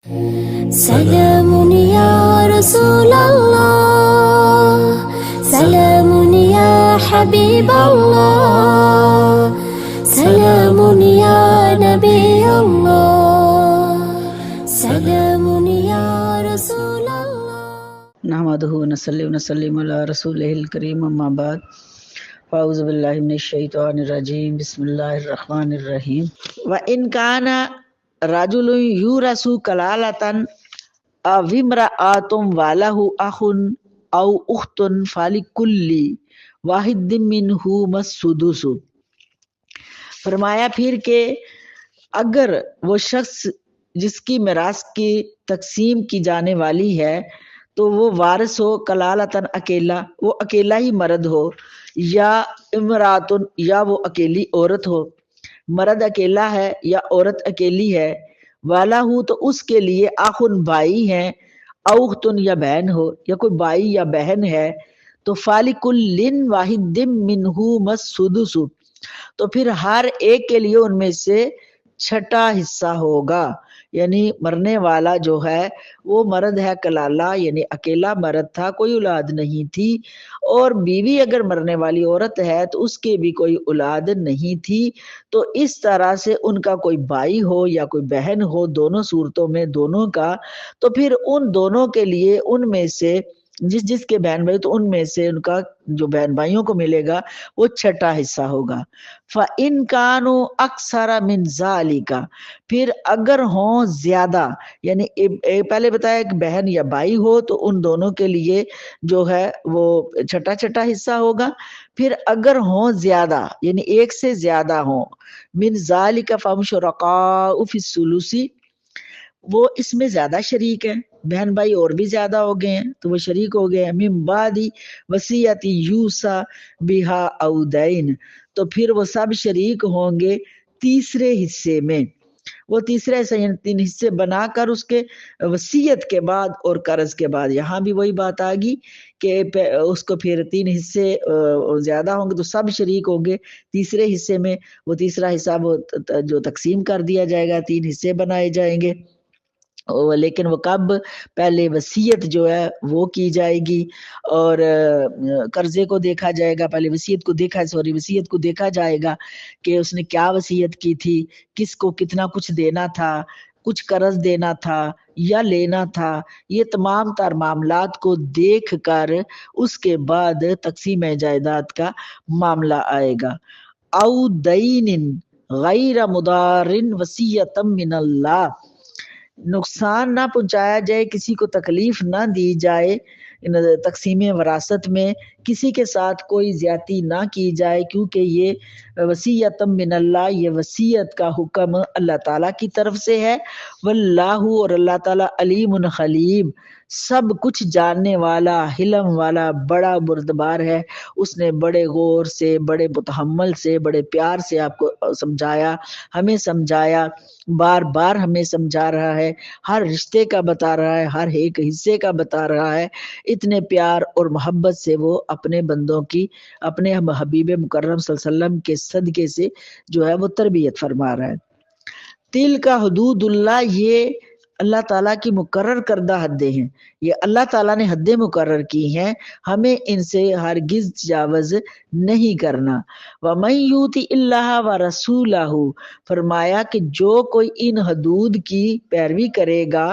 سلام یا رسول اللہ، سلام یا حبیب اللہ، سلام یا نبی اللہ، سلام یا رسول اللہ۔ نحمدہ ونصلی ونسلم علی رسولہ الکریم، اما بعد، فاعوذ باللہ من الشیطان الرجیم، بسم اللہ الرحمن الرحیم۔ وَإِنْ كَانَ رَجُلٌ يُورَثُ كَلَالَةً أَوْ امْرَأَةٌ وَلَهُ أَخٌ أَوْ أُخْتٌ فَلِكُلِّ وَاحِدٍ مِّنْهُمَا السُّدُسُ۔ فرمایا پھر کہ اگر وہ شخص جس کی میراث کی تقسیم کی جانے والی ہے تو وہ وارث ہو کلالتاً اکیلا، وہ اکیلا ہی مرد ہو، یا امراتن یا وہ اکیلی عورت ہو، مرد اکیلا ہے یا عورت اکیلی ہے، والا ہو تو اس کے لیے آخن بھائی ہیں، اوختن یا بہن ہو، یا کوئی بھائی یا بہن ہے، تو فالکل واحد منہم السدس، تو پھر ہر ایک کے لیے ان میں سے چھٹا حصہ ہوگا۔ یعنی مرنے والا جو ہے وہ مرد ہے کلالہ، یعنی اکیلا مرد تھا، کوئی اولاد نہیں تھی، اور بیوی اگر مرنے والی عورت ہے تو اس کے بھی کوئی اولاد نہیں تھی، تو اس طرح سے ان کا کوئی بھائی ہو یا کوئی بہن ہو، دونوں صورتوں میں دونوں کا، تو پھر ان دونوں کے لیے ان میں سے جس کے بہن بھائی، تو ان میں سے ان کا جو بہن بھائیوں کو ملے گا وہ چھٹا حصہ ہوگا۔ فَإِنْ كَانُوا أَكْثَرَ مِنْ ذَلِكَ، پھر اگر ہوں زیادہ، یعنی پہلے بتایا کہ بہن یا بھائی ہو تو ان دونوں کے لیے جو ہے وہ چھٹا چھٹا حصہ ہوگا، پھر اگر ہوں زیادہ یعنی ایک سے زیادہ ہوں، من ذالک فہم شرکاء فی الثلث، وہ اس میں زیادہ شریک ہیں، بہن بھائی اور بھی زیادہ ہو گئے ہیں تو وہ شریک ہو گئے ہیں، من بعد وصیت یوصی بہا او دین، تو پھر وہ سب شریک ہوں گے تیسرے حصے میں، وہ تیسرے حصہ یعنی 3 حصے بنا کر اس کے وصیت کے بعد اور قرض کے بعد، یہاں بھی وہی بات آ گئی کہ اس کو پھر 3 حصے زیادہ ہوں گے تو سب شریک ہوں گے تیسرے حصے میں، وہ تیسرا حصہ وہ جو تقسیم کر دیا جائے گا، 3 حصے بنائے جائیں گے، لیکن وہ کب؟ پہلے وصیت جو ہے وہ کی جائے گی اور قرضے کو دیکھا جائے گا، پہلے وصیت کو دیکھا جائے گا کہ اس نے کیا وصیت کی تھی، کس کو کتنا کچھ دینا تھا، کچھ قرض دینا تھا یا لینا تھا، یہ تمام تر معاملات کو دیکھ کر اس کے بعد تقسیم جائیداد کا معاملہ آئے گا۔ او دین غیر مضار وصیۃ من اللہ، نقصان نہ پہنچایا جائے، کسی کو تکلیف نہ دی جائے تقسیم وراثت میں، کسی کے ساتھ کوئی زیادتی نہ کی جائے، کیونکہ یہ وصیۃ من اللہ، یہ وصیت کا حکم اللہ تعالیٰ کی طرف سے ہے، واللہ اور اللہ تعالیٰ علیم حلیم، سب کچھ جاننے والا، حلم والا، بڑا بردبار ہے، اس نے بڑے غور سے، بڑے متحمل سے، بڑے پیار سے آپ کو سمجھایا، ہمیں سمجھایا، بار بار ہمیں سمجھا رہا ہے، ہر رشتے کا بتا رہا ہے، ہر ایک حصے کا بتا رہا ہے، اتنے پیار اور محبت سے وہ اپنے بندوں کی، اپنے حبیب مکرم صلی اللہ علیہ وسلم کے صدقے سے جو ہے وہ تربیت فرما رہا ہے۔ تل کا حدود اللہ، یہ اللہ تعالیٰ کی مقرر کردہ حدیں ہیں، یہ اللہ تعالیٰ نے حدیں مقرر کی ہیں، ہمیں ان سے ہرگز تجاوز نہیں کرنا۔ وَمَن یُؤْتِ اللَّهَ وَرَسُولَهُ، فرمایا کہ جو کوئی ان حدود کی پیروی کرے گا،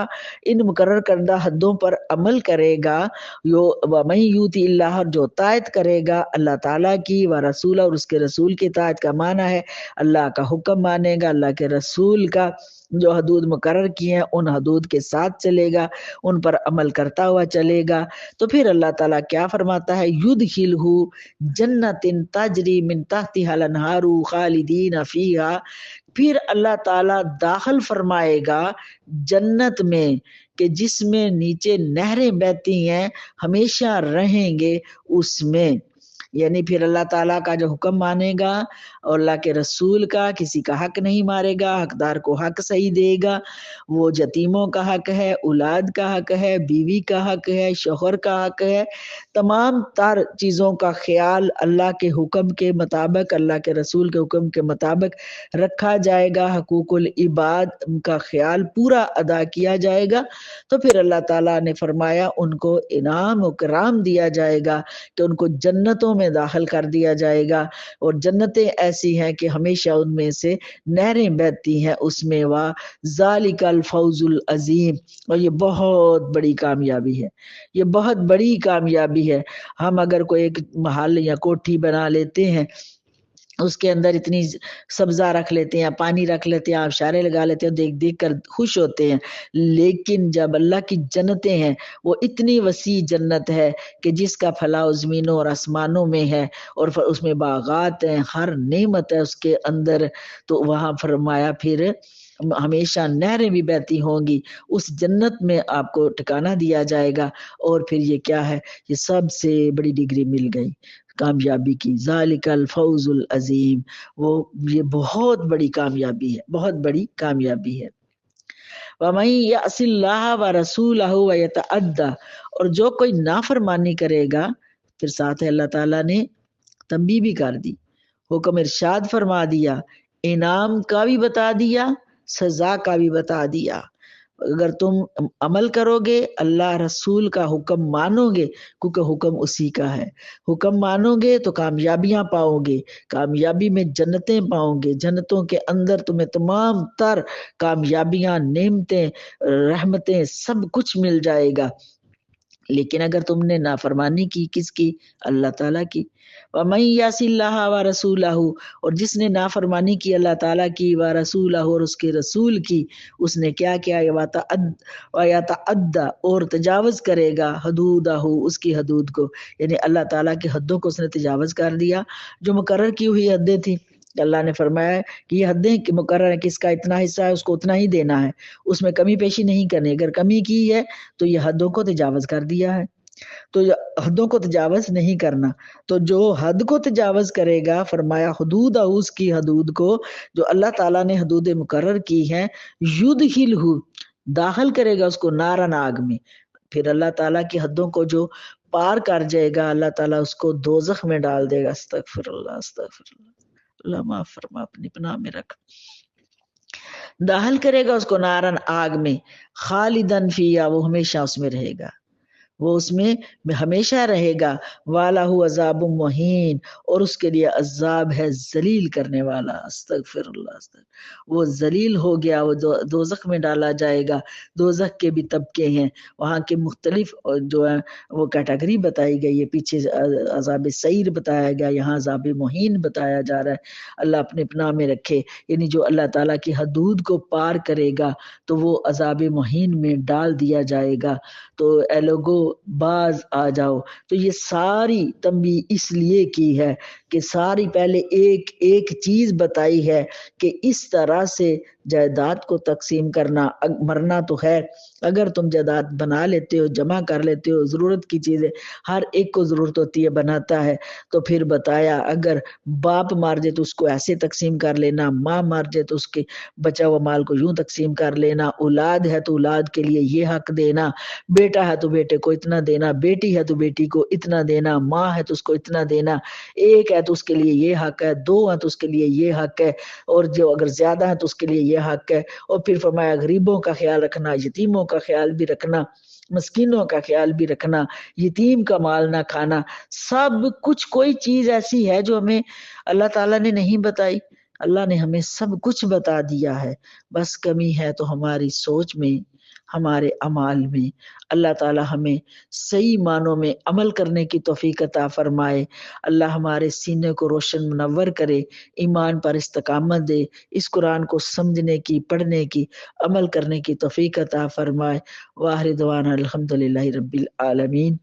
ان مقرر کردہ حدوں پر عمل کرے گا، وَمَن یُؤْتِ اللَّهَ، جو اطاعت کرے گا اللہ تعالیٰ کی، وَرَسُولَهُ، اور اس کے رسول کی اطاعت کا معنی ہے اللہ کا حکم مانے گا، اللہ کے رسول کا جو حدود مقرر کی ہیں ان حدود کے ساتھ چلے گا، ان پر عمل کرتا ہوا چلے گا، تو پھر اللہ تعالیٰ کیا فرماتا ہے، یدخلہ جنت تجری من تحتها الانہار خالدین فیہا، پھر اللہ تعالیٰ داخل فرمائے گا جنت میں کہ جس میں نیچے نہریں بہتی ہیں، ہمیشہ رہیں گے اس میں، یعنی پھر اللہ تعالیٰ کا جو حکم مانے گا، اور اللہ کے رسول کا کسی کا حق نہیں مارے گا، حقدار کو حق صحیح دے گا، وہ یتیموں کا حق ہے، اولاد کا حق ہے، بیوی کا حق ہے، شوہر کا حق ہے، تمام تر چیزوں کا خیال اللہ کے حکم کے مطابق، اللہ کے رسول کے حکم کے مطابق رکھا جائے گا، حقوق العباد کا خیال پورا ادا کیا جائے گا، تو پھر اللہ تعالیٰ نے فرمایا ان کو انعام و کرام دیا جائے گا کہ ان کو جنتوں میں داخل کر دیا جائے گا، اور جنتیں ایسی ہیں کہ ہمیشہ ان میں سے نہریں بہتی ہیں اس میں، ذالک الفوز العظیم، اور یہ بہت بڑی کامیابی ہے، یہ بہت بڑی کامیابی ہے۔ ہم اگر کوئی ایک محل یا کوٹھی بنا لیتے ہیں، اس کے اندر اتنی سبزہ رکھ لیتے ہیں، پانی رکھ لیتے ہیں، آبشارے لگا لیتے ہیں، دیکھ دیکھ کر خوش ہوتے ہیں، لیکن جب اللہ کی جنتیں ہیں، وہ اتنی وسیع جنت ہے کہ جس کا پھیلاؤ زمینوں اور آسمانوں میں ہے، اور اس میں باغات ہیں، ہر نعمت ہے اس کے اندر، تو وہاں فرمایا پھر ہمیشہ نہریں بھی بہتی ہوں گی، اس جنت میں آپ کو ٹھکانہ دیا جائے گا، اور پھر یہ کیا ہے، یہ سب سے بڑی ڈگری مل گئی کامیابی کی، ذالک الفوز العظیم، یہ بہت بڑی کامیابی ہے، بہت بڑی کامیابی ہے۔ وَمَن يَعْصِ اللَّهَ وَرَسُولَهُ وَيَتَعَدَّ، اور جو کوئی نافرمانی کرے گا، پھر ساتھ اللہ تعالیٰ نے تنبیہ بھی کر دی، حکم ارشاد فرما دیا، انعام کا بھی بتا دیا، سزا کا بھی بتا دیا۔ اگر تم عمل کرو گے، اللہ رسول کا حکم مانو گے، کیونکہ حکم اسی کا ہے، حکم مانو گے تو کامیابیاں پاؤ گے، کامیابی میں جنتیں پاؤ گے، جنتوں کے اندر تمہیں تمام تر کامیابیاں، نعمتیں، رحمتیں، سب کچھ مل جائے گا۔ لیکن اگر تم نے نافرمانی کی، کس کی؟ اللہ تعالیٰ کی۔ وَمَن يَعْصِ اللَّهَ وَرَسُولَهُ، اور جس نے نافرمانی کی اللہ تعالیٰ کی، وَرَسُولَهُ، اور اس کے رسول کی، اس نے کیا کیا؟ وَيَتَعَدَّ، اور تجاوز کرے گا، حدودہ، اس کی حدود کو، یعنی اللہ تعالیٰ کی حدوں کو اس نے تجاوز کر دیا، جو مقرر کی ہوئی حدیں تھیں۔ اللہ نے فرمایا کہ یہ حدیں مقرر ہیں، کس کا اتنا حصہ ہے اس کو اتنا ہی دینا ہے، اس میں کمی پیشی نہیں کرنی، اگر کمی کی ہے تو یہ حدوں کو تجاوز کر دیا ہے، تو حدوں کو تجاوز نہیں کرنا۔ تو جو حد کو تجاوز کرے گا، فرمایا حدود، اس کی حدود کو جو اللہ تعالیٰ نے حدود مقرر کی ہیں، یدخلہ، داخل کرے گا اس کو، نارن، آگ میں، پھر اللہ تعالیٰ کی حدوں کو جو پار کر جائے گا، اللہ تعالیٰ اس کو دوزخ میں ڈال دے گا۔ استغفر اللہ، استغفر اللہ، اللہ معاف فرما، اپنی پناہ میں رکھ۔ داخل کرے گا اس کو نارن، آگ میں، خالدن فیہا، وہ ہمیشہ اس میں رہے گا، وہ اس میں ہمیشہ رہے گا، وَلَهُ عَذَابٌ مُّہِین، اور اس کے لیے عذاب ہے ذلیل کرنے والا۔ استغفر اللہ، وہ ذلیل ہو گیا، وہ دوزخ میں ڈالا جائے گا۔ دوزخ کے بھی طبقے ہیں، وہاں کے مختلف جو ہے وہ کیٹیگری بتائی گئی ہے، پیچھے عذاب سعیر بتایا گیا، یہاں عذاب مہین بتایا جا رہا ہے۔ اللہ اپنے پناہ میں رکھے، یعنی جو اللہ تعالیٰ کی حدود کو پار کرے گا تو وہ عذاب مہین میں ڈال دیا جائے گا۔ تو اے لوگو باز آ جاؤ۔ تو یہ ساری تنبیہ اس لیے کی ہے کہ ساری پہلے ایک ایک چیز بتائی ہے کہ اس طرح سے جائیداد کو تقسیم کرنا، مرنا تو ہے، اگر تم جائیداد بنا لیتے ہو، جمع کر لیتے ہو، ضرورت کی چیزیں ہر ایک کو ضرورت ہوتی ہے، بناتا ہے، تو پھر بتایا اگر باپ مار جائے تو اس کو ایسے تقسیم کر لینا، ماں مار جائے تو اس کے بچا ہوا مال کو یوں تقسیم کر لینا، اولاد ہے تو اولاد کے لیے یہ حق دینا، بیٹا ہے تو بیٹے کو اتنا دینا، بیٹی ہے تو بیٹی کو اتنا دینا، ماں ہے تو اس کو اتنا دینا، ایک ہے تو اس کے لیے یہ حق ہے، دو ہے تو اس کے لیے یہ حق ہے، اور جو اگر زیادہ ہے تو اس کے لیے یہ حق ہے۔ اور پھر فرمایا غریبوں کا خیال رکھنا، یتیموں کا خیال بھی رکھنا، مسکینوں کا خیال بھی رکھنا، یتیم کا مال نہ کھانا، سب کچھ۔ کوئی چیز ایسی ہے جو ہمیں اللہ تعالیٰ نے نہیں بتائی؟ اللہ نے ہمیں سب کچھ بتا دیا ہے، بس کمی ہے تو ہماری سوچ میں، ہمارے اعمال میں۔ اللہ تعالیٰ ہمیں صحیح معنوں میں عمل کرنے کی توفیق عطا فرمائے، اللہ ہمارے سینے کو روشن منور کرے، ایمان پر استقامت دے، اس قرآن کو سمجھنے کی، پڑھنے کی، عمل کرنے کی توفیق عطا فرمائے۔ وآخر دعوانا الحمدللہ رب العالمین۔